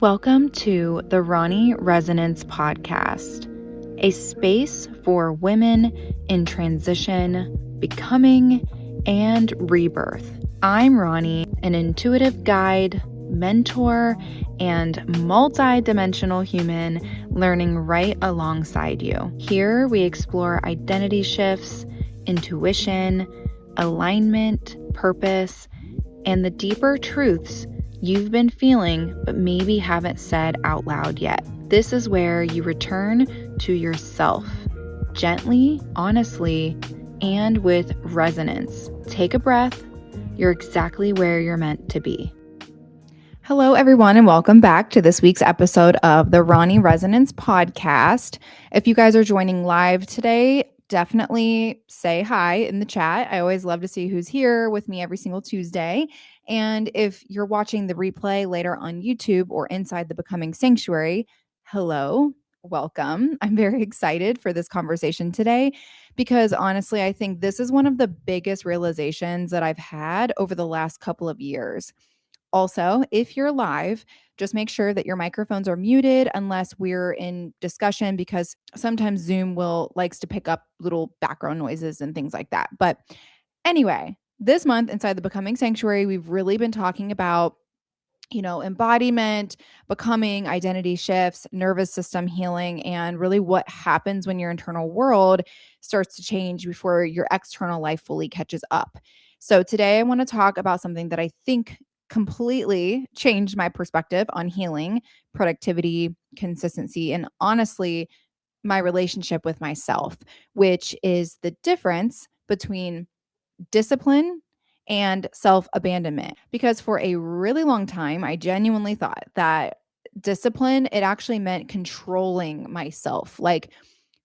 Welcome to the Ronnie Resonance Podcast, a space for women in transition, becoming, and rebirth. I'm Ronnie, an intuitive guide, mentor, and multi-dimensional human learning right alongside you. Here we explore identity shifts, intuition, alignment, purpose, and the deeper truths you've been feeling but maybe haven't said out loud yet. This is where you return to yourself, gently, honestly, and with resonance. Take a breath. You're exactly where you're meant to be. Hello, everyone, and welcome back to this week's episode of the Ronnie Resonance Podcast. If you guys are joining live today, definitely say hi in the chat. I always love to see who's here with me every single Tuesday. And if you're watching the replay later on YouTube or inside the Becoming Sanctuary, hello, welcome. I'm very excited for this conversation today because honestly, I think this is one of the biggest realizations that I've had over the last couple of years. Also, if you're live, just make sure that your microphones are muted unless we're in discussion, because sometimes Zoom likes to pick up little background noises and things like that. But anyway, this month inside the Becoming Sanctuary, we've really been talking about embodiment, becoming, identity shifts, nervous system healing, and really what happens when your internal world starts to change before your external life fully catches up. So today I want to talk about something that I think completely changed my perspective on healing, productivity, consistency, and honestly, my relationship with myself, which is the difference between discipline and self-abandonment. Because for a really long time, I genuinely thought that discipline, it actually meant controlling myself, like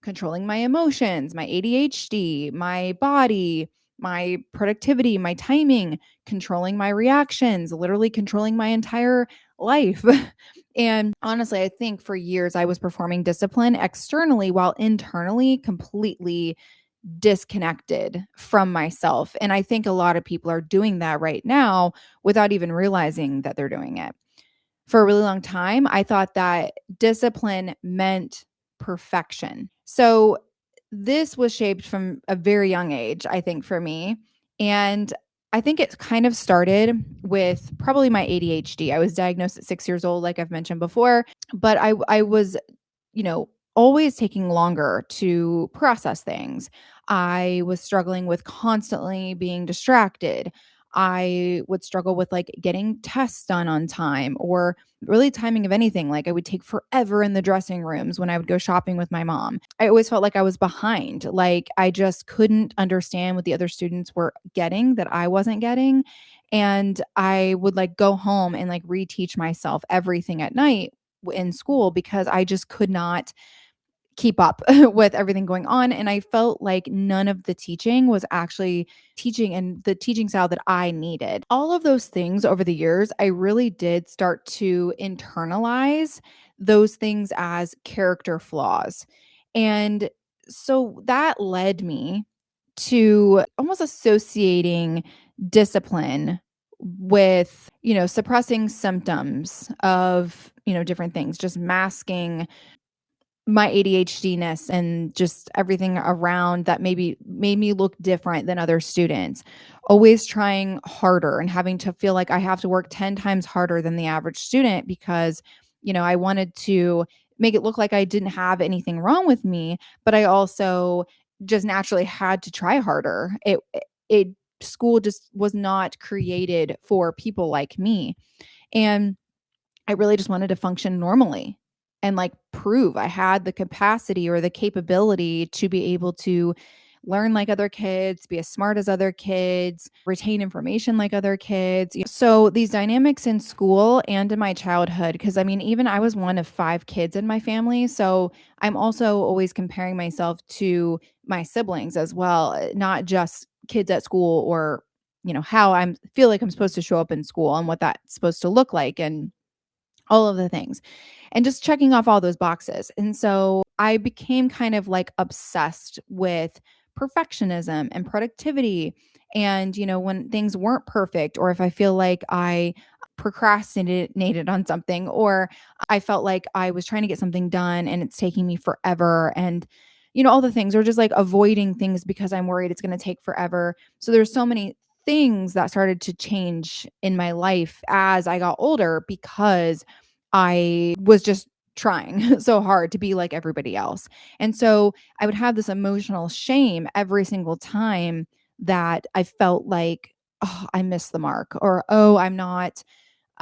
controlling my emotions, my ADHD, my body, my productivity, my timing, controlling my reactions, literally controlling my entire life. And honestly, I think for years I was performing discipline externally while internally completely disconnected from myself. And I think a lot of people are doing that right now without even realizing that they're doing it. For a really long time, I thought that discipline meant perfection. So this was shaped from a very young age, I think, for me. And I think it kind of started with probably my ADHD. I was diagnosed at 6 years old, like I've mentioned before, but I was, always taking longer to process things. I was struggling with constantly being distracted. I would struggle with like getting tests done on time or really timing of anything. Like I would take forever in the dressing rooms when I would go shopping with my mom. I always felt like I was behind. Like I just couldn't understand what the other students were getting that I wasn't getting. And I would like go home and like reteach myself everything at night in school because I just could not keep up with everything going on. And I felt like none of the teaching was actually teaching and the teaching style that I needed. All of those things over the years, I really did start to internalize those things as character flaws. And so that led me to almost associating discipline with, suppressing symptoms of, different things, just masking my ADHD-ness and just everything around that maybe made me look different than other students. Always trying harder and having to feel like I have to work 10 times harder than the average student because, I wanted to make it look like I didn't have anything wrong with me, but I also just naturally had to try harder. It school just was not created for people like me. And I really just wanted to function normally and like prove I had the capacity or the capability to be able to learn like other kids, be as smart as other kids, retain information like other kids. So these dynamics in school and in my childhood, because I mean, even I was one of 5 kids in my family. So I'm also always comparing myself to my siblings as well, not just kids at school or, how I feel like I'm supposed to show up in school and what that's supposed to look like. And all of the things and just checking off all those boxes. And so I became kind of like obsessed with perfectionism and productivity. And, when things weren't perfect, or if I feel like I procrastinated on something, or I felt like I was trying to get something done and it's taking me forever. And, all the things, or just like avoiding things because I'm worried it's going to take forever. So there's so many things that started to change in my life as I got older because I was just trying so hard to be like everybody else. And so I would have this emotional shame every single time that I felt like, oh, I missed the mark, or, oh, I'm not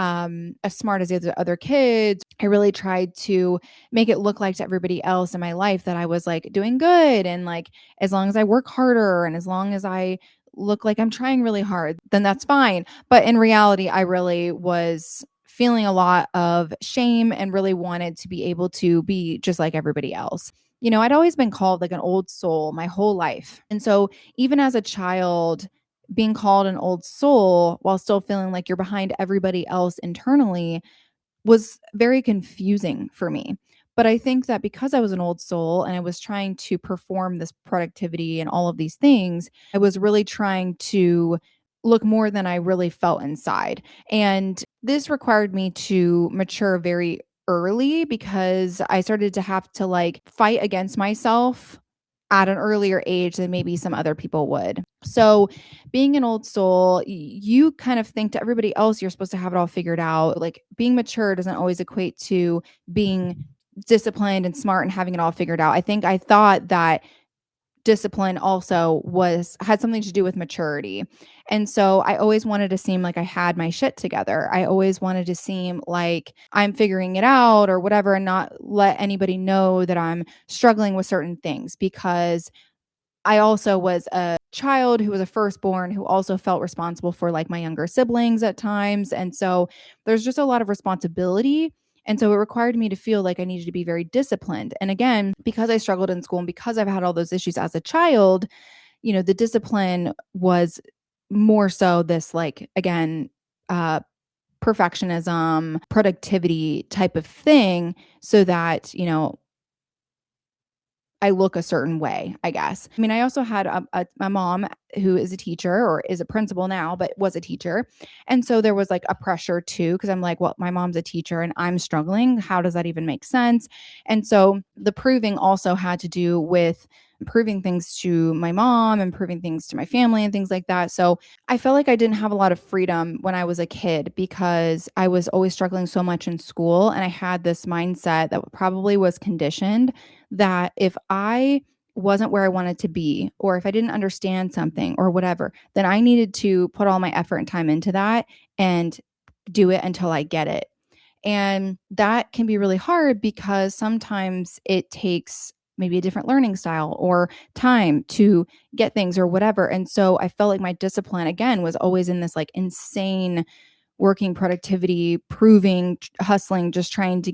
as smart as the other kids. I really tried to make it look like to everybody else in my life that I was like doing good. And like, as long as I work harder and as long as I look like I'm trying really hard, then that's fine. But in reality, I really was feeling a lot of shame and really wanted to be able to be just like everybody else. I'd always been called like an old soul my whole life. And so even as a child, being called an old soul while still feeling like you're behind everybody else internally was very confusing for me. But I think that because I was an old soul and I was trying to perform this productivity and all of these things, I was really trying to look more than I really felt inside. And this required me to mature very early because I started to have to like fight against myself at an earlier age than maybe some other people would. So, being an old soul, you kind of think to everybody else you're supposed to have it all figured out. Like being mature doesn't always equate to being disciplined and smart and having it all figured out. I think I thought that discipline also had something to do with maturity. And so I always wanted to seem like I had my shit together. I always wanted to seem like I'm figuring it out or whatever, and not let anybody know that I'm struggling with certain things, because I also was a child who was a firstborn who also felt responsible for like my younger siblings at times. And so there's just a lot of responsibility. And so it required me to feel like I needed to be very disciplined. And again, because I struggled in school and because I've had all those issues as a child, the discipline was more so this, like, again, uh, perfectionism, productivity type of thing, so that, I look a certain way, I guess. I mean, I also had a mom who is a teacher, or is a principal now, but was a teacher. And so there was like a pressure too, because I'm like, well, my mom's a teacher and I'm struggling. How does that even make sense? And so the proving also had to do with proving things to my mom and proving things to my family and things like that. So I felt like I didn't have a lot of freedom when I was a kid because I was always struggling so much in school. And I had this mindset that probably was conditioned, that if I wasn't where I wanted to be, or if I didn't understand something or whatever, then I needed to put all my effort and time into that and do it until I get it. And that can be really hard because sometimes it takes maybe a different learning style or time to get things or whatever. And so I felt like my discipline, again, was always in this like insane working productivity, proving, hustling, just trying to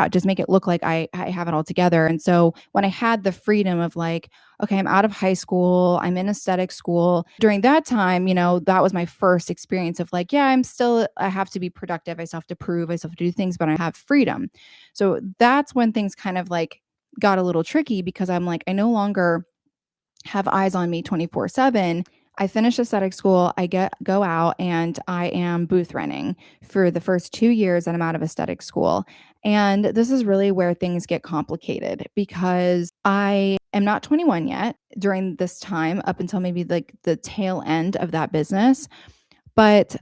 just make it look like I have it all together. And so when I had the freedom of like, okay, I'm out of high school, I'm in aesthetic school. During that time, that was my first experience of like, yeah, I have to be productive. I still have to prove, I still have to do things, but I have freedom. So that's when things kind of like got a little tricky, because I'm like, I no longer have eyes on me 24/7. I finish aesthetic school, go out and I am booth renting for the first 2 years that I'm out of aesthetic school. And this is really where things get complicated, because I am not 21 yet during this time, up until maybe like the tail end of that business. But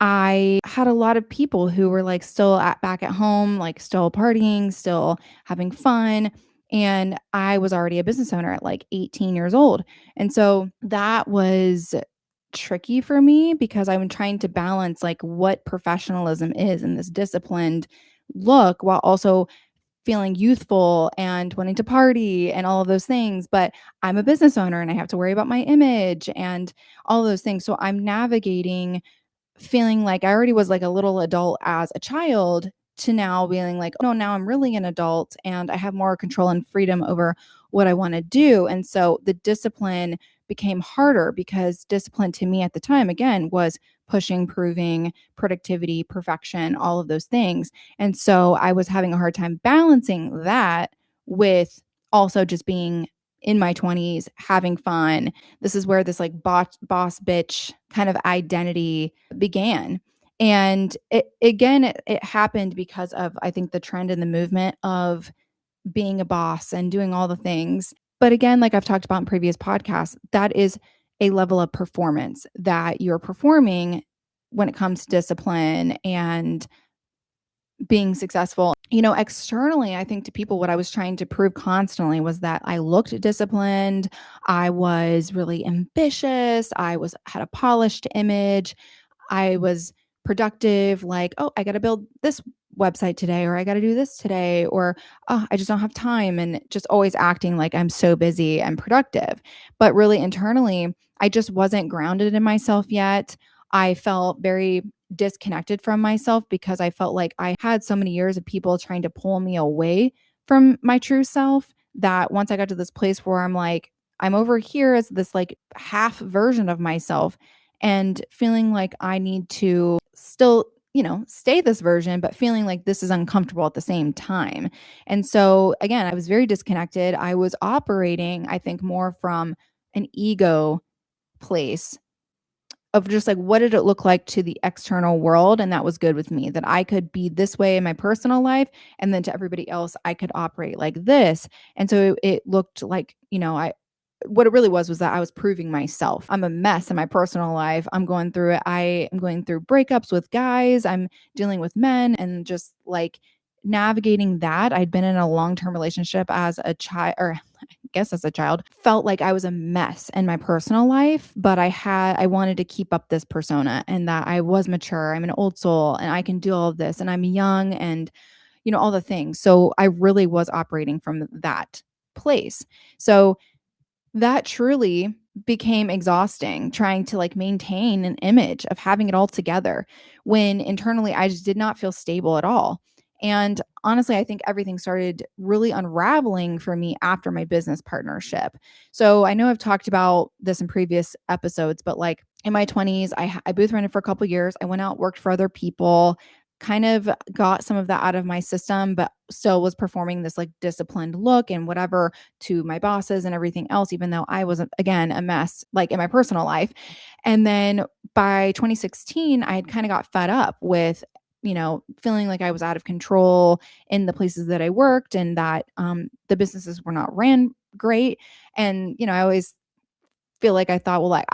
I had a lot of people who were like still back at home, like still partying, still having fun. And I was already a business owner at like 18 years old. And so that was tricky for me, because I'm trying to balance like what professionalism is in this disciplined look, while also feeling youthful and wanting to party and all of those things. But I'm a business owner and I have to worry about my image and all of those things. So I'm navigating feeling like I already was like a little adult as a child, to now being like, oh no, now I'm really an adult and I have more control and freedom over what I want to do. And so the discipline became harder, because discipline to me at the time, again, was pushing, proving, productivity, perfection, all of those things. And so I was having a hard time balancing that with also just being in my 20s, having fun. This is where this like boss bitch kind of identity began. And it happened because of, I think, the trend and the movement of being a boss and doing all the things. But again, like I've talked about in previous podcasts, that is a level of performance that you're performing when it comes to discipline and being successful. Externally, I think to people, what I was trying to prove constantly was that I looked disciplined, I was really ambitious, had a polished image, I was productive, like, oh, I got to build this website today, or I got to do this today, or oh, I just don't have time, and just always acting like I'm so busy and productive. But really internally, I just wasn't grounded in myself yet. I felt very disconnected from myself because I felt like I had so many years of people trying to pull me away from my true self, that once I got to this place where I'm like, I'm over here as this like half version of myself, and feeling like I need to still, stay this version, but feeling like this is uncomfortable at the same time. And so, again, I was very disconnected. I was operating, I think, more from an ego place of just like, what did it look like to the external world? And that was good with me, that I could be this way in my personal life. And then to everybody else, I could operate like this. And so it looked like, what it really was that I was proving myself. I'm a mess in my personal life. I'm going through it. I am going through breakups with guys. I'm dealing with men, and just like navigating that. I'd been in a long-term relationship as a child, or I guess as a child, felt like I was a mess in my personal life, but I wanted to keep up this persona, and that I was mature. I'm an old soul and I can do all of this, and I'm young, and all the things. So I really was operating from that place. So that truly became exhausting, trying to like maintain an image of having it all together when internally I just did not feel stable at all. And honestly, I think everything started really unraveling for me after my business partnership. So I know I've talked about this in previous episodes, but like in my 20s, I booth rented for a couple years. I went out, worked for other people, kind of got some of that out of my system, but still was performing this like disciplined look and whatever to my bosses and everything else, even though I was, again, a mess like in my personal life. And then by 2016, I had kind of got fed up with, feeling like I was out of control in the places that I worked, and that the businesses were not ran great. And, I always feel like I thought, well, like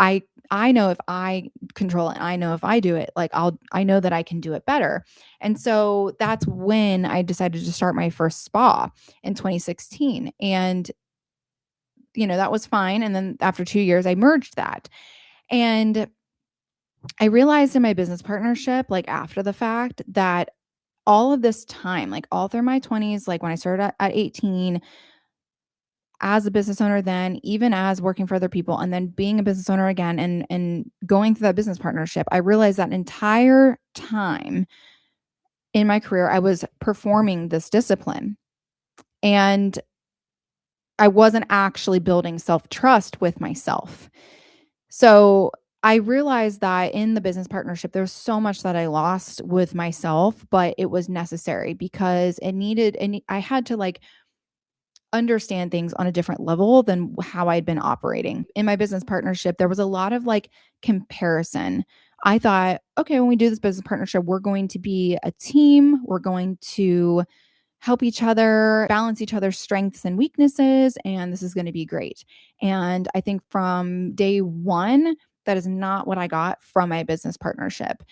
I know if I control it, I know if I do it, like I know that I can do it better. And so that's when I decided to start my first spa in 2016. And that was fine. And then after 2 years, I merged that. And I realized in my business partnership, like after the fact, that all of this time, like all through my 20s, like when I started at 18, as a business owner, then even as working for other people, and then being a business owner again, and going through that business partnership, I realized that entire time in my career, I was performing this discipline, and I wasn't actually building self-trust with myself. So I realized that in the business partnership, there was so much that I lost with myself, but it was necessary because and I had to like understand things on a different level than how I'd been operating. In my business partnership, there was a lot of like comparison. I thought, okay, when we do this business partnership, we're going to be a team. We're going to help each other, balance each other's strengths and weaknesses, and this is going to be great. And I think from day one, that is not what I got from my business partnership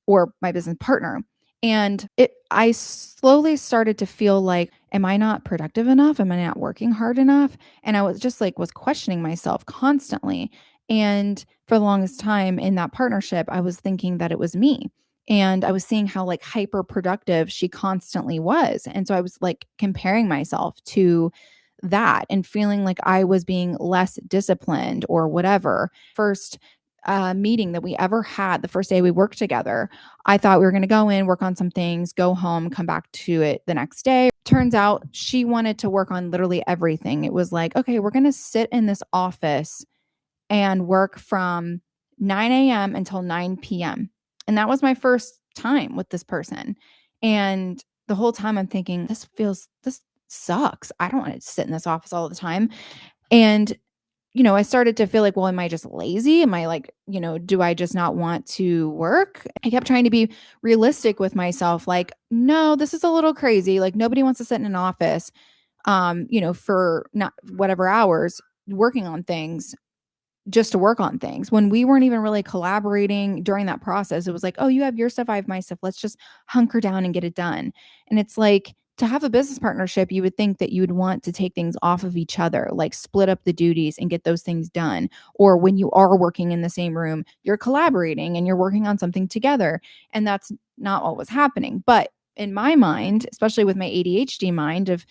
or my business partner. And I slowly started to feel like, am I not productive enough? Am I not working hard enough? And I was just like, was questioning myself constantly. And for the longest time in that partnership, I was thinking that it was me. And I was seeing how like hyper productive she constantly was. And so I was like comparing myself to that and feeling like I was being less disciplined or whatever. First meeting that we ever had, the first day we worked together, I thought we were going to go in, work on some things, go home, come back to it the next day. Turns out she wanted to work on literally everything. It was like, okay, we're going to sit in this office and work from 9 a.m. until 9 p.m. And that was my first time with this person. And the whole time I'm thinking, this sucks. I don't want to sit in this office all the time. And I started to feel like, well, am I just lazy? Am I like, do I just not want to work? I kept trying to be realistic with myself. Like, no, this is a little crazy. Like, nobody wants to sit in an office, for not whatever hours working on things just to work on things when we weren't even really collaborating during that process. It was like, oh, you have your stuff, I have my stuff. Let's just hunker down and get it done. And it's like, to have a business partnership, you would think that you would want to take things off of each other, like split up the duties and get those things done. Or when you are working in the same room, you're collaborating and you're working on something together. And that's not what was happening. But in my mind, especially with my ADHD mind of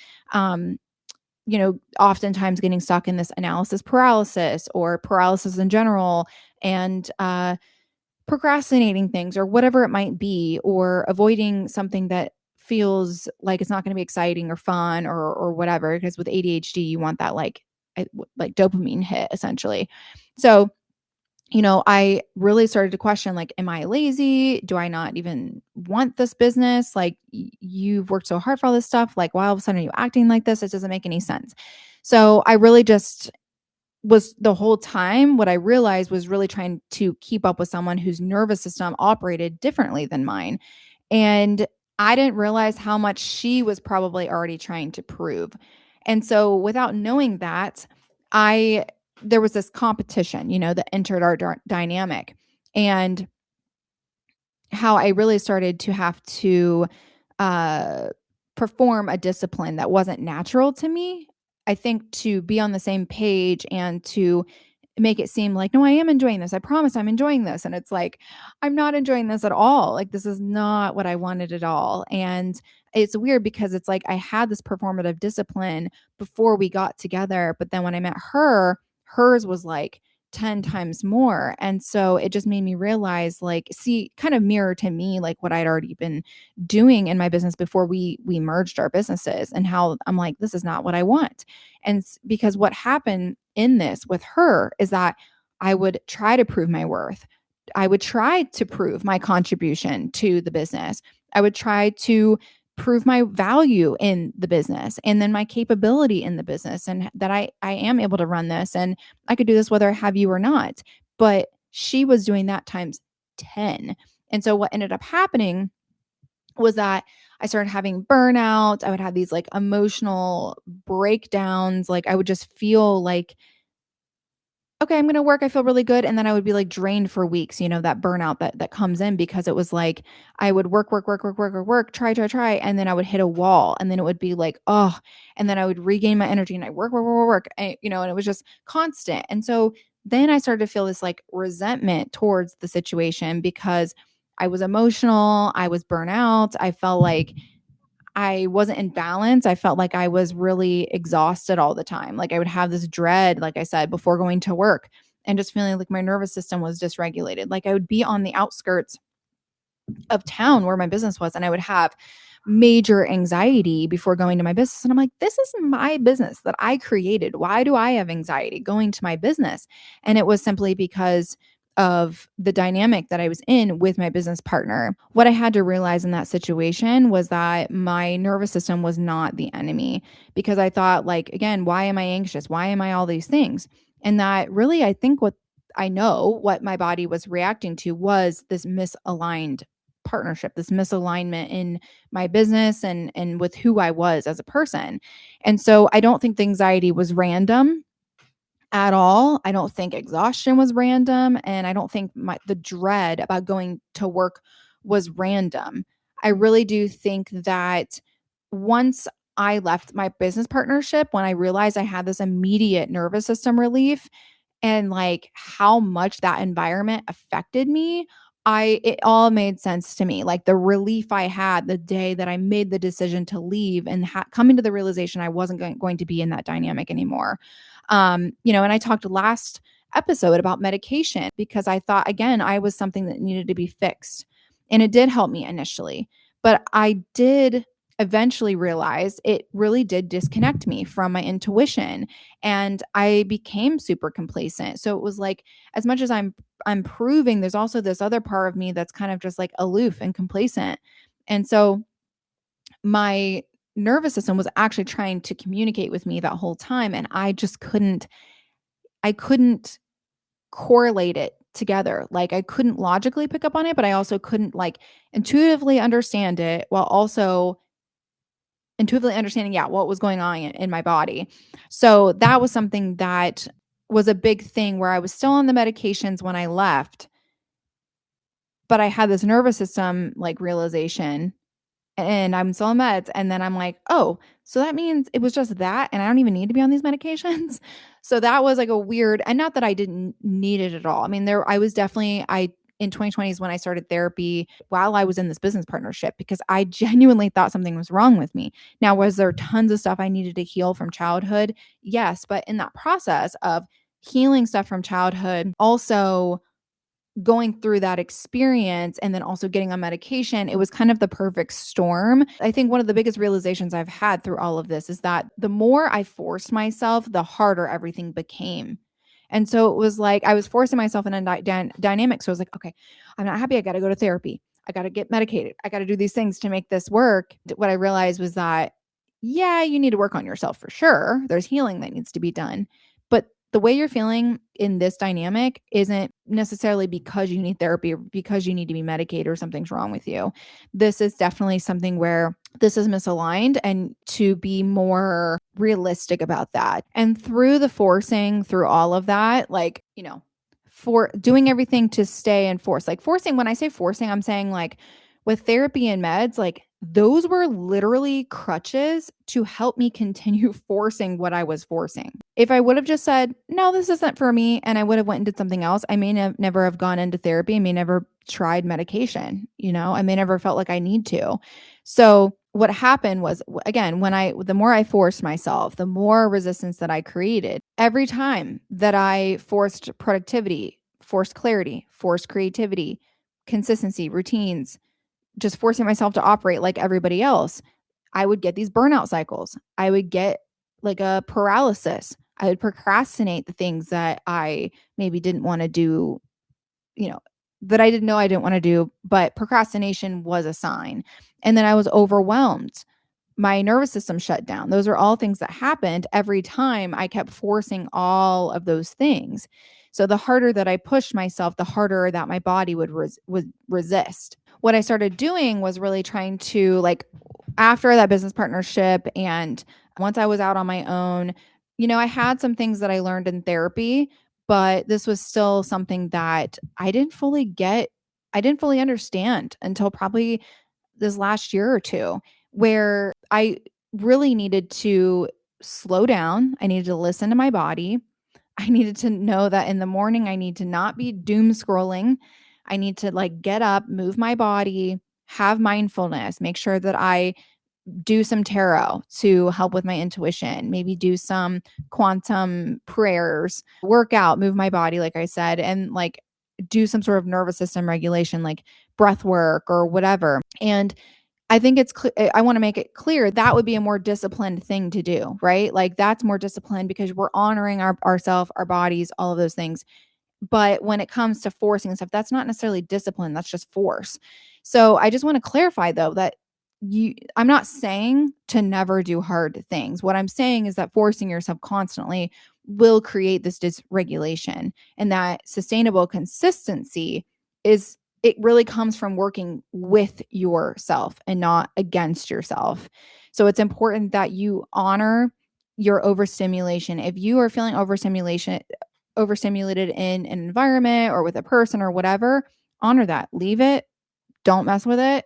oftentimes getting stuck in this analysis paralysis or paralysis in general, and procrastinating things or whatever it might be, or avoiding something that feels like it's not going to be exciting or fun or whatever. Because with ADHD, you want that like dopamine hit essentially. So I really started to question, like, am I lazy? Do I not even want this business? Like, you've worked so hard for all this stuff. Like, why all of a sudden are you acting like this? It doesn't make any sense. So I really just was, the whole time, what I realized was really trying to keep up with someone whose nervous system operated differently than mine. And I didn't realize how much she was probably already trying to prove. And so without knowing that, I there was this competition, that entered our dynamic. And how I really started to have to uh, perform a discipline that wasn't natural to me. I think to be on the same page and to make it seem like, no, I am enjoying this. I promise I'm enjoying this. And it's like, I'm not enjoying this at all. Like, this is not what I wanted at all. And it's weird because it's like I had this performative discipline before we got together. But then when I met her, hers was like 10 times more. And so it just made me realize, like, see, kind of mirror to me, like what I'd already been doing in my business before we merged our businesses, and how I'm like, this is not what I want. And because what happened in this with her is that I would try to prove my worth. I would try to prove my contribution to the business. I would try to prove my value in the business, and then my capability in the business, and that I am able to run this, and I could do this whether I have you or not. But she was doing that times 10. And so what ended up happening was that I started having burnout. I would have these like emotional breakdowns. Like, I would just feel like, okay, I'm going to work. I feel really good. And then I would be like drained for weeks, that burnout that comes in, because it was like I would work, try. And then I would hit a wall, and then it would be like, oh, and then I would regain my energy and I work. And it was just constant. And so then I started to feel this like resentment towards the situation, because I was emotional. I was burnt out. I felt like I wasn't in balance. I felt like I was really exhausted all the time. Like, I would have this dread, like I said, before going to work, and just feeling like my nervous system was dysregulated. Like, I would be on the outskirts of town where my business was, and I would have major anxiety before going to my business. And I'm like, this is my business that I created. Why do I have anxiety going to my business? And it was simply because of the dynamic that I was in with my business partner. What I had to realize in that situation was that my nervous system was not the enemy, because I thought, like, again, why am I anxious? Why am I all these things? And that really, I think what my body was reacting to was this misaligned partnership, this misalignment in my business and with who I was as a person. And so I don't think the anxiety was random at all. I don't think exhaustion was random, and I don't think the dread about going to work was random. I really do think that once I left my business partnership, when I realized I had this immediate nervous system relief, and like how much that environment affected me, it all made sense to me. Like, the relief I had the day that I made the decision to leave, and coming to the realization I wasn't going to be in that dynamic anymore. And I talked last episode about medication, because I thought, again, I was something that needed to be fixed. And it did help me initially, but I did eventually realize it really did disconnect me from my intuition, and I became super complacent. So it was like, as much as I'm proving, there's also this other part of me that's kind of just like aloof and complacent. And so my nervous system was actually trying to communicate with me that whole time. And I just I couldn't correlate it together. Like I couldn't logically pick up on it, but I also couldn't like intuitively understand it while also intuitively understanding, yeah, what was going on in my body. So that was something that was a big thing where I was still on the medications when I left, but I had this nervous system like realization and I'm still on meds. And then I'm like, oh, so that means it was just that. And I don't even need to be on these medications. So that was like a weird, and not that I didn't need it at all. I mean, I was definitely, in 2020 is when I started therapy while I was in this business partnership because I genuinely thought something was wrong with me. Now, was there tons of stuff I needed to heal from childhood? Yes. But in that process of healing stuff from childhood, also going through that experience and then also getting on medication, it was kind of the perfect storm. I think one of the biggest realizations I've had through all of this is that the more I forced myself, the harder everything became. And so it was like I was forcing myself in a dynamic. So I was like, okay, I'm not happy. I got to go to therapy. I got to get medicated. I got to do these things to make this work. What I realized was that, yeah, you need to work on yourself for sure. There's healing that needs to be done. But the way you're feeling in this dynamic isn't necessarily because you need therapy or because you need to be medicated or something's wrong with you. This is definitely something where this is misaligned, and to be more realistic about that. And through the forcing, through all of that, like, for doing everything to stay in force, like forcing, when I say forcing, I'm saying like with therapy and meds, like those were literally crutches to help me continue forcing what I was forcing. If I would have just said, no, this isn't for me, and I would have went and did something else, I may never have gone into therapy. I may never tried medication. I may never felt like I need to. So what happened was, again, the more I forced myself, the more resistance that I created. Every time that I forced productivity, forced clarity, forced creativity, consistency, routines, just forcing myself to operate like everybody else, I would get these burnout cycles. I would get like a paralysis. I would procrastinate the things that I maybe didn't want to do, you know, that I didn't know I didn't want to do, but procrastination was a sign. And then I was overwhelmed. My nervous system shut down. Those are all things that happened every time I kept forcing all of those things. So the harder that I pushed myself, the harder that my body would resist. What I started doing was really trying to, like, after that business partnership and once I was out on my own, I had some things that I learned in therapy, but this was still something that I didn't fully get. I didn't fully understand until probably this last year or two, where I really needed to slow down. I needed to listen to my body. I needed to know that in the morning, I need to not be doom scrolling. I need to like get up, move my body, have mindfulness, make sure that I do some tarot to help with my intuition, maybe do some quantum prayers, work out, move my body, like I said, and like do some sort of nervous system regulation, like breath work or whatever. And I think I want to make it clear that would be a more disciplined thing to do, right? Like that's more disciplined because we're honoring ourselves, our bodies, all of those things. But when it comes to forcing and stuff, that's not necessarily discipline, that's just force. So I just want to clarify though that I'm not saying to never do hard things. What I'm saying is that forcing yourself constantly will create this dysregulation, and that sustainable consistency is, it really comes from working with yourself and not against yourself. So it's important that you honor your overstimulation. If you are feeling overstimulated in an environment or with a person or whatever, honor that. Leave it. Don't mess with it.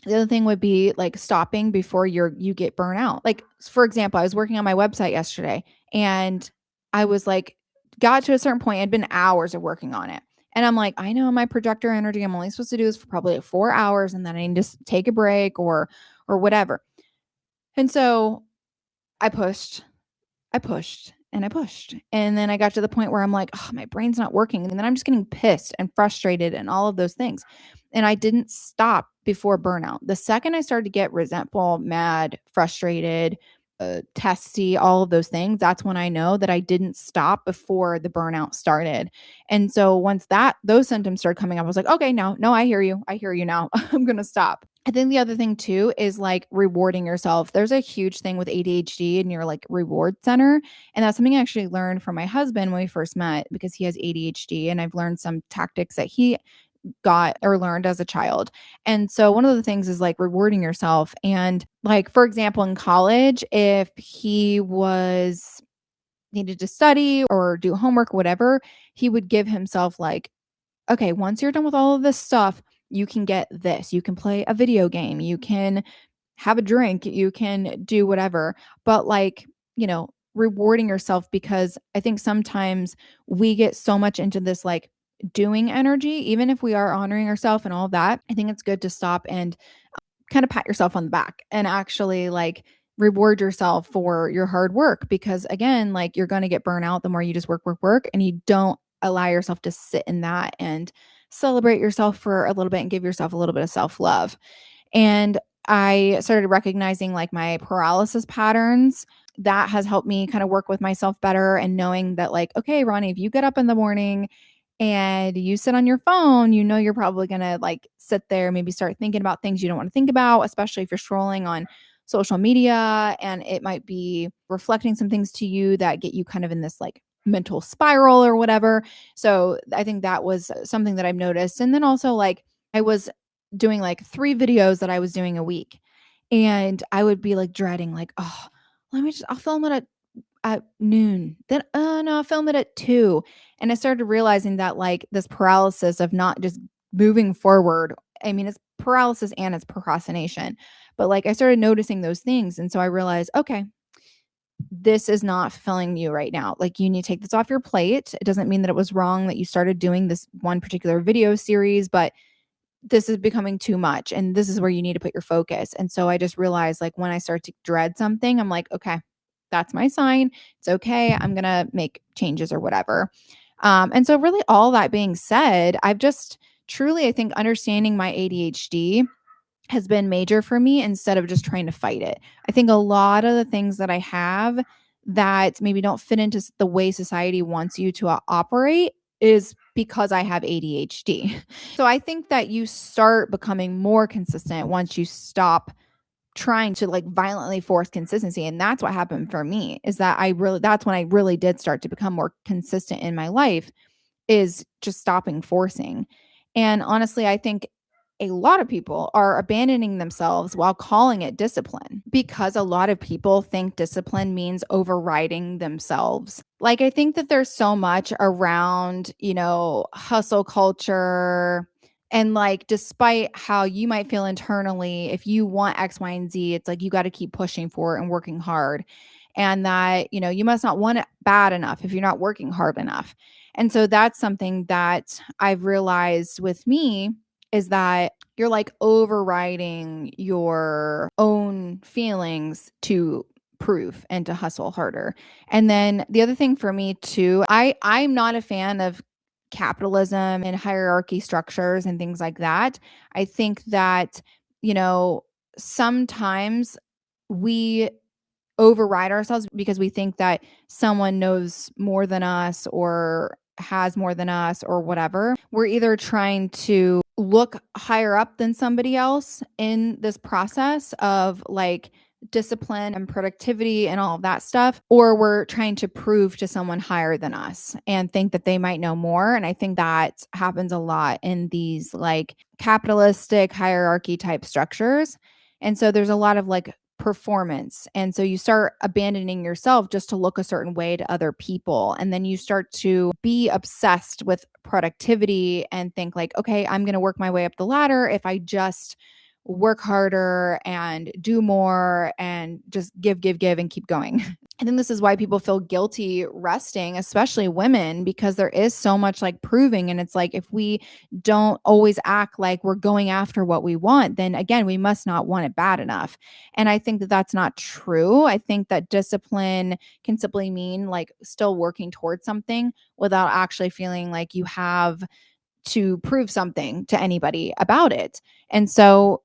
The other thing would be like stopping before you get burnt out. Like, for example, I was working on my website yesterday and I was like, got to a certain point, it'd been hours of working on it. And I'm like, I know my projector energy, I'm only supposed to do this for probably like 4 hours and then I need to take a break or whatever. And so I pushed and I pushed. And then I got to the point where I'm like, oh, my brain's not working. And then I'm just getting pissed and frustrated and all of those things. And I didn't stop before burnout. The second I started to get resentful, mad, frustrated, testy, all of those things, that's when I know that I didn't stop before the burnout started. And so once those symptoms started coming up, I was like, okay, no, I hear you. I hear you now. I'm going to stop. I think the other thing too is like rewarding yourself. There's a huge thing with ADHD in your like reward center. And that's something I actually learned from my husband when we first met because he has ADHD. And I've learned some tactics that he got or learned as a child. And so one of the things is like rewarding yourself. And like, for example, in college, if he was needed to study or do homework or whatever, he would give himself like, okay, once you're done with all of this stuff, you can get this. You can play a video game. You can have a drink. You can do whatever. But like, rewarding yourself because I think sometimes we get so much into this like doing energy, even if we are honoring ourselves and all of that. I think it's good to stop and kind of pat yourself on the back and actually like reward yourself for your hard work because again, like you're going to get burnout the more you just work and you don't allow yourself to sit in that and celebrate yourself for a little bit and give yourself a little bit of self-love. And I started recognizing like my paralysis patterns. That has helped me kind of work with myself better and knowing that, like, okay, Ronnie, if you get up in the morning and you sit on your phone, you're probably going to like sit there, maybe start thinking about things you don't want to think about, especially if you're scrolling on social media and it might be reflecting some things to you that get you kind of in this like mental spiral or whatever. So I think that was something that I've noticed. And then also, like, I was doing like 3 videos that I was doing a week. And I would be like dreading, like, oh, I'll film it at noon. Then, oh no, I'll film it at 2. And I started realizing that like this paralysis of not just moving forward. I mean, it's paralysis and it's procrastination. But like I started noticing those things. And so I realized, okay, this is not fulfilling you right now. Like you need to take this off your plate. It doesn't mean that it was wrong that you started doing this one particular video series, but this is becoming too much and this is where you need to put your focus. And so I just realized like when I start to dread something, I'm like, okay, that's my sign. It's okay. I'm going to make changes or whatever. And so really all that being said, I've just truly, I think understanding my ADHD has been major for me instead of just trying to fight it. I think a lot of the things that I have that maybe don't fit into the way society wants you to operate is because I have ADHD. So I think that you start becoming more consistent once you stop trying to like violently force consistency. And that's what happened for me is that that's when I really did start to become more consistent in my life is just stopping forcing. And honestly, I think a lot of people are abandoning themselves while calling it discipline because a lot of people think discipline means overriding themselves. Like, I think that there's so much around, hustle culture. And like, despite how you might feel internally, if you want X, Y, and Z, it's like you got to keep pushing for it and working hard. And that, you must not want it bad enough if you're not working hard enough. And so that's something that I've realized with me is that you're like overriding your own feelings to prove and to hustle harder. And then the other thing for me too, I'm not a fan of capitalism and hierarchy structures and things like that. I think that, sometimes we override ourselves because we think that someone knows more than us or has more than us or whatever. We're either trying to look higher up than somebody else in this process of like discipline and productivity and all of that stuff, or we're trying to prove to someone higher than us and think that they might know more. And I think that happens a lot in these like capitalistic hierarchy type structures. And so there's a lot of like performance. And so you start abandoning yourself just to look a certain way to other people. And then you start to be obsessed with productivity and think like, okay, I'm going to work my way up the ladder if I just work harder and do more and just give, and keep going. I think this is why people feel guilty resting, especially women, because there is so much like proving. And it's like, if we don't always act like we're going after what we want, then again, we must not want it bad enough. And I think that that's not true. I think that discipline can simply mean like still working towards something without actually feeling like you have to prove something to anybody about it. And so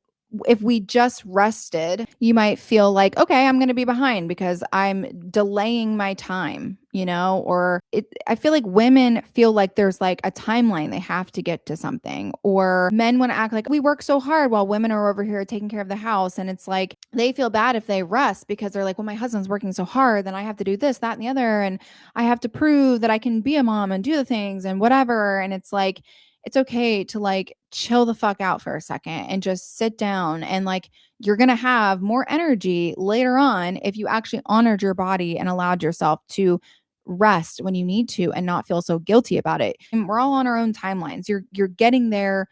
if we just rested, you might feel like, okay, I'm going to be behind because I'm delaying my time, I feel like women feel like there's like a timeline they have to get to something, or men want to act like we work so hard while women are over here taking care of the house. And it's like they feel bad if they rest because they're like, well, my husband's working so hard, then I have to do this, that, and the other. And I have to prove that I can be a mom and do the things and whatever. And it's like, it's okay to like chill the fuck out for a second and just sit down, and like you're going to have more energy later on if you actually honored your body and allowed yourself to rest when you need to and not feel so guilty about it. And we're all on our own timelines. You're getting there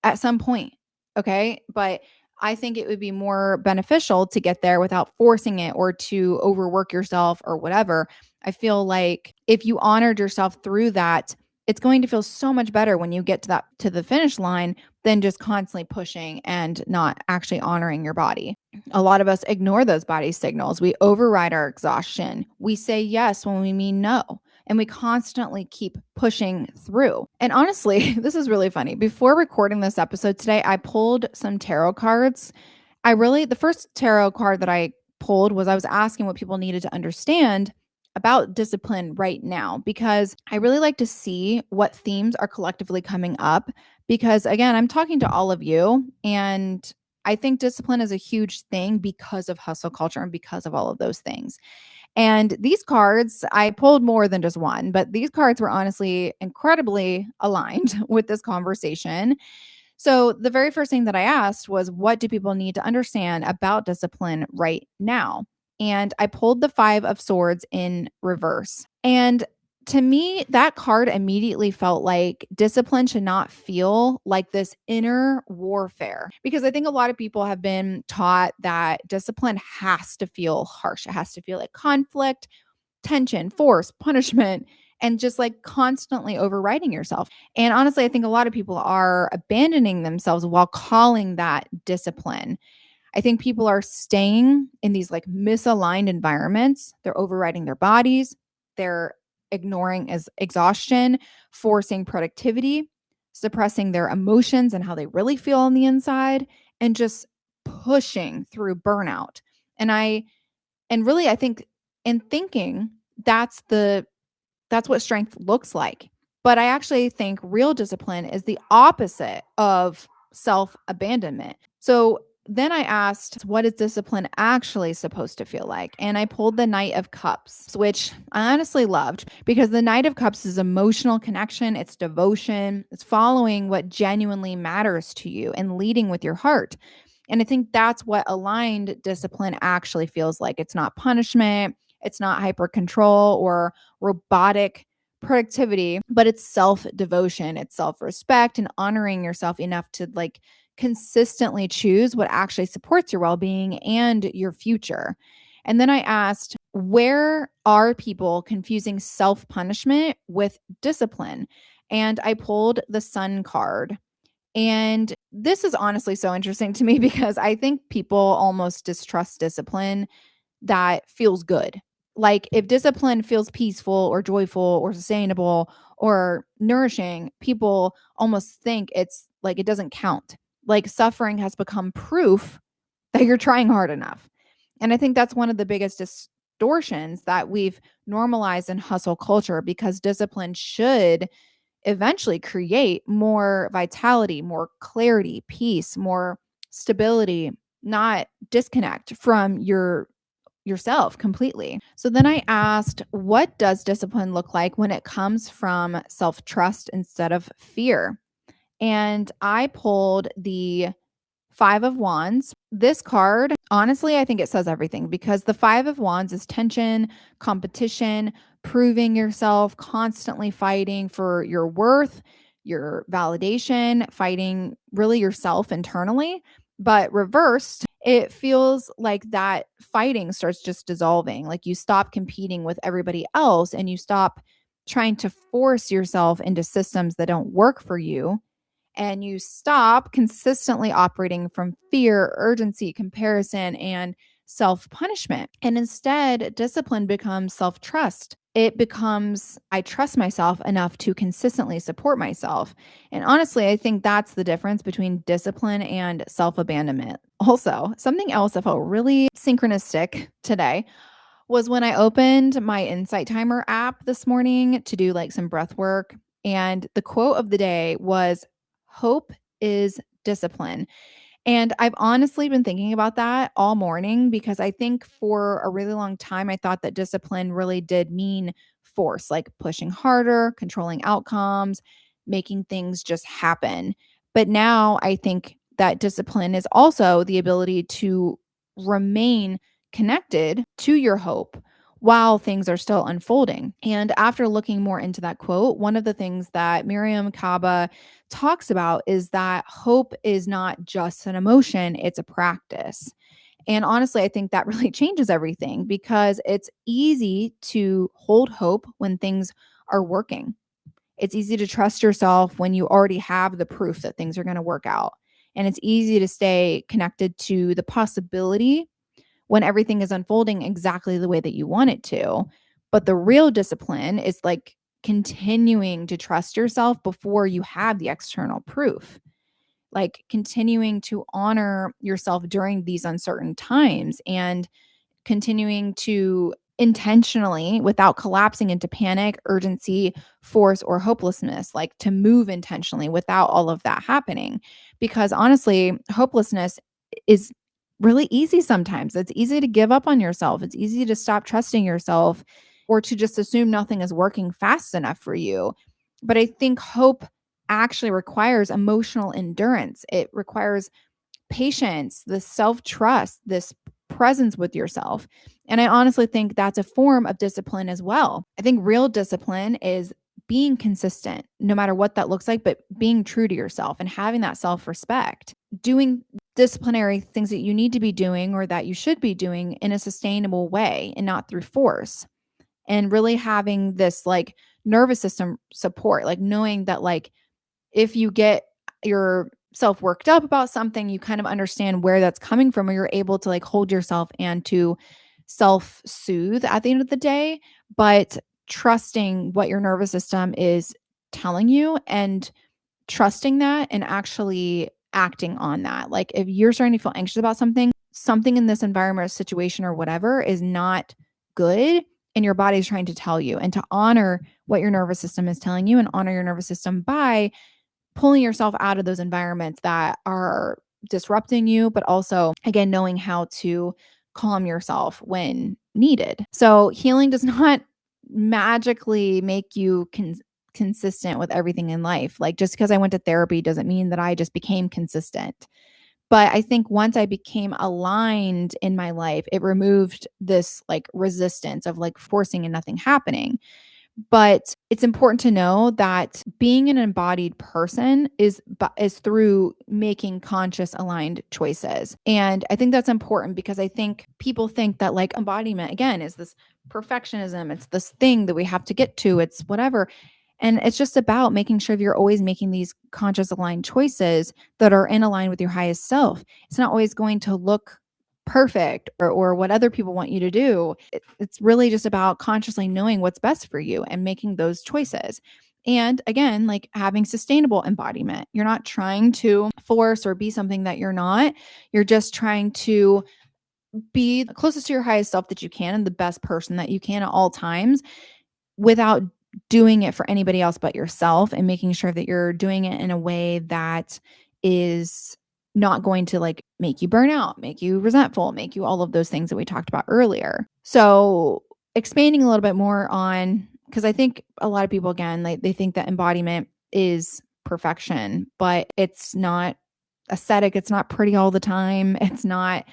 at some point. Okay. But I think it would be more beneficial to get there without forcing it or to overwork yourself or whatever. I feel like if you honored yourself through that, it's going to feel so much better when you get to the finish line than just constantly pushing and not actually honoring your body. A lot of us ignore those body signals. We override our exhaustion. We say yes when we mean no. And we constantly keep pushing through. And honestly, this is really funny. Before recording this episode today, I pulled some tarot cards. The first tarot card that I pulled was I was asking what people needed to understand about discipline right now, because I really like to see what themes are collectively coming up. Because again, I'm talking to all of you, and I think discipline is a huge thing because of hustle culture and because of all of those things. And these cards, I pulled more than just one, but these cards were honestly incredibly aligned with this conversation. So the very first thing that I asked was, what do people need to understand about discipline right now? And I pulled the Five of Swords in reverse. And to me, that card immediately felt like discipline should not feel like this inner warfare, because I think a lot of people have been taught that discipline has to feel harsh. It has to feel like conflict, tension, force, punishment, and just like constantly overriding yourself. And honestly, I think a lot of people are abandoning themselves while calling that discipline. I think people are staying in these like misaligned environments. They're overriding their bodies. They're ignoring as exhaustion, forcing productivity, suppressing their emotions and how they really feel on the inside, and just pushing through burnout. And really, I think in thinking that's what strength looks like. But I actually think real discipline is the opposite of self-abandonment. So then I asked, what is discipline actually supposed to feel like? And I pulled the Knight of Cups, which I honestly loved, because the Knight of Cups is emotional connection, it's devotion, it's following what genuinely matters to you and leading with your heart. And I think that's what aligned discipline actually feels like. It's not punishment, it's not hyper control or robotic productivity, but it's self devotion, it's self respect, and honoring yourself enough to like consistently choose what actually supports your well being and your future. And then I asked, where are people confusing self punishment with discipline? And I pulled the Sun card. And this is honestly so interesting to me because I think people almost distrust discipline that feels good. Like if discipline feels peaceful or joyful or sustainable or nourishing, people almost think it's like it doesn't count. Like suffering has become proof that you're trying hard enough. And I think that's one of the biggest distortions that we've normalized in hustle culture, because discipline should eventually create more vitality, more clarity, peace, more stability, not disconnect from yourself completely. So then I asked, what does discipline look like when it comes from self-trust instead of fear? And I pulled the Five of Wands. This card, honestly, I think it says everything, because the Five of Wands is tension, competition, proving yourself, constantly fighting for your worth, your validation, fighting really yourself internally. But reversed, it feels like that fighting starts just dissolving. Like you stop competing with everybody else and you stop trying to force yourself into systems that don't work for you, and you stop consistently operating from fear, urgency, comparison, and self punishment. And instead, discipline becomes self trust. it becomes, I trust myself enough to consistently support myself. And honestly, I think that's the difference between discipline and self-abandonment. Also, something else that felt really synchronistic today was when I opened my Insight Timer app this morning to do like some breath work. And the quote of the day was, "Hope is discipline." And I've honestly been thinking about that all morning because I think for a really long time, I thought that discipline really did mean force, like pushing harder, controlling outcomes, making things just happen. But now I think that discipline is also the ability to remain connected to your hope while things are still unfolding. And after looking more into that quote, one of the things that Miriam Kaba talks about is that hope is not just an emotion, it's a practice. And honestly, I think that really changes everything because it's easy to hold hope when things are working. It's easy to trust yourself when you already have the proof that things are going to work out. And it's easy to stay connected to the possibility when everything is unfolding exactly the way that you want it to. But the real discipline is like continuing to trust yourself before you have the external proof, like continuing to honor yourself during these uncertain times and continuing to intentionally, without collapsing into panic, urgency, force, or hopelessness, like to move intentionally without all of that happening. Because honestly, hopelessness is really easy sometimes. It's easy to give up on yourself. It's easy to stop trusting yourself or to just assume nothing is working fast enough for you. But I think hope actually requires emotional endurance. It requires patience, this self trust, this presence with yourself. And I honestly think that's a form of discipline as well. I think real discipline is being consistent, no matter what that looks like, but being true to yourself and having that self respect, doing disciplinary things that you need to be doing or that you should be doing in a sustainable way and not through force. And really having this like nervous system support, like knowing that, like, if you get yourself worked up about something, you kind of understand where that's coming from, or you're able to like hold yourself and to self soothe at the end of the day, but trusting what your nervous system is telling you and trusting that and actually acting on that. Like if you're starting to feel anxious about something, something in this environment or situation or whatever is not good. And your body is trying to tell you, and to honor what your nervous system is telling you and honor your nervous system by pulling yourself out of those environments that are disrupting you, but also, again, knowing how to calm yourself when needed. So, healing does not magically make you consistent with everything in life. Like, just because I went to therapy doesn't mean that I just became consistent. But I think once I became aligned in my life, it removed this like resistance of like forcing and nothing happening. But it's important to know that being an embodied person is through making conscious aligned choices. And I think that's important because I think people think that like embodiment again is this perfectionism, it's this thing that we have to get to, it's whatever. And it's just about making sure that you're always making these conscious aligned choices that are in align with your highest self. It's not always going to look perfect or what other people want you to do. It's really just about consciously knowing what's best for you and making those choices. And again, like having sustainable embodiment. You're not trying to force or be something that you're not. You're just trying to be the closest to your highest self that you can and the best person that you can at all times without doing it for anybody else but yourself, and making sure that you're doing it in a way that is not going to like make you burn out, make you resentful, make you all of those things that we talked about earlier. So, expanding a little bit more on, because I think a lot of people, again, like they think that embodiment is perfection, but it's not aesthetic. It's not pretty all the time. It's not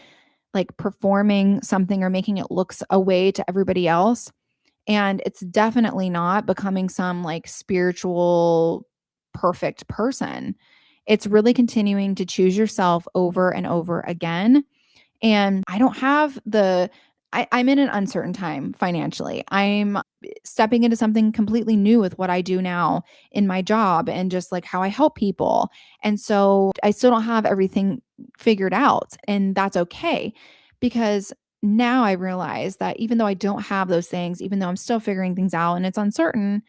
like performing something or making it look a way to everybody else. And it's definitely not becoming some like spiritual perfect person. It's really continuing to choose yourself over and over again. And I don't have I'm in an uncertain time financially. I'm stepping into something completely new with what I do now in my job and just like how I help people. And so I still don't have everything figured out. And that's okay because now I realize that even though I don't have those things, even though I'm still figuring things out and it's uncertain,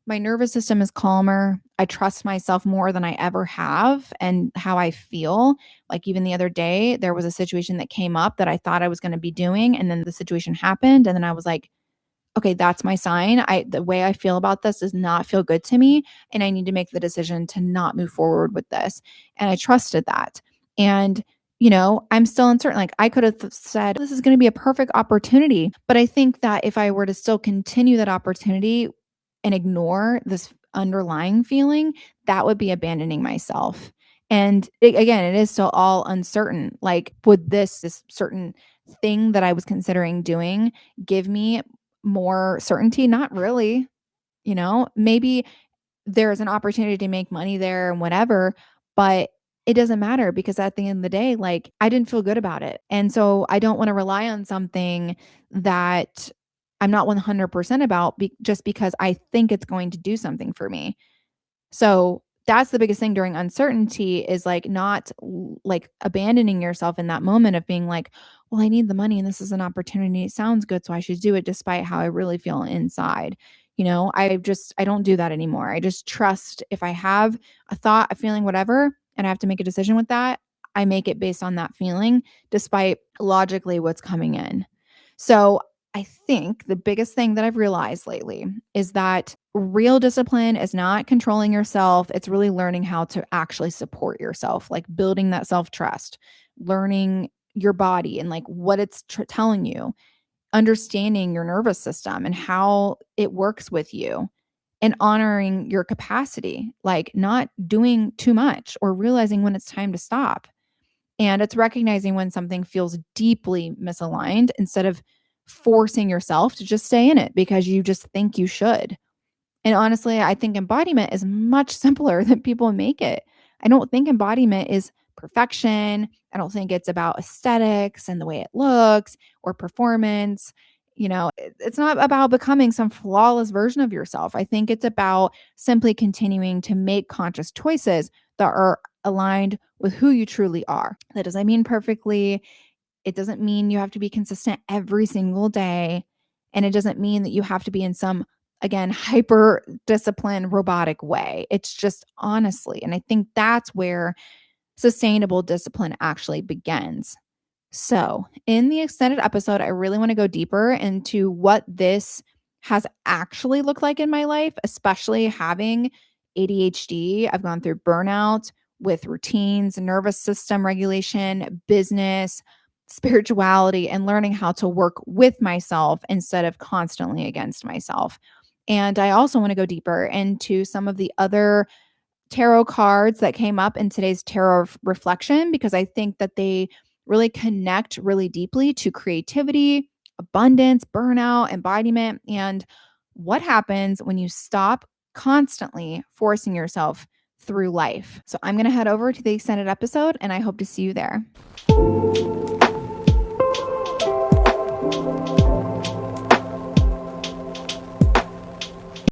my nervous system is calmer. I trust myself more than I ever have and how I feel. Like even the other day, there was a situation that came up that I thought I was going to be doing. And then the situation happened. And then I was like, okay, that's my sign. The way I feel about this does not feel good to me. And I need to make the decision to not move forward with this. And I trusted that. And I'm still uncertain. Like I could have said, this is going to be a perfect opportunity. But I think that if I were to still continue that opportunity and ignore this underlying feeling, that would be abandoning myself. And again, it is still all uncertain. Like, would this certain thing that I was considering doing give me more certainty? Not really. Maybe there's an opportunity to make money there and whatever, but it doesn't matter because at the end of the day, like I didn't feel good about it. And so I don't want to rely on something that I'm not 100% about just because I think it's going to do something for me. So that's the biggest thing during uncertainty is like not like abandoning yourself in that moment of being like, well, I need the money and this is an opportunity. It sounds good. So I should do it despite how I really feel inside. I don't do that anymore. I just trust if I have a thought, a feeling, whatever, and I have to make a decision with that, I make it based on that feeling, despite logically what's coming in. So I think the biggest thing that I've realized lately is that real discipline is not controlling yourself. It's really learning how to actually support yourself, like building that self trust, learning your body and like what it's telling you, understanding your nervous system and how it works with you, and honoring your capacity, like not doing too much or realizing when it's time to stop. And it's recognizing when something feels deeply misaligned instead of forcing yourself to just stay in it because you just think you should. And honestly, I think embodiment is much simpler than people make it. I don't think embodiment is perfection. I don't think it's about aesthetics and the way it looks or performance. It's not about becoming some flawless version of yourself. I think it's about simply continuing to make conscious choices that are aligned with who you truly are. That doesn't mean perfectly. It doesn't mean you have to be consistent every single day. And it doesn't mean that you have to be in some, again, hyper disciplined robotic way. It's just honestly. And I think that's where sustainable discipline actually begins. So, in the extended episode, I really want to go deeper into what this has actually looked like in my life, especially having ADHD. I've gone through burnout with routines, nervous system regulation, business, spirituality, and learning how to work with myself instead of constantly against myself. And I also want to go deeper into some of the other tarot cards that came up in today's tarot reflection because I think that they really connect really deeply to creativity, abundance, burnout, embodiment, and what happens when you stop constantly forcing yourself through life. So I'm going to head over to the extended episode and I hope to see you there.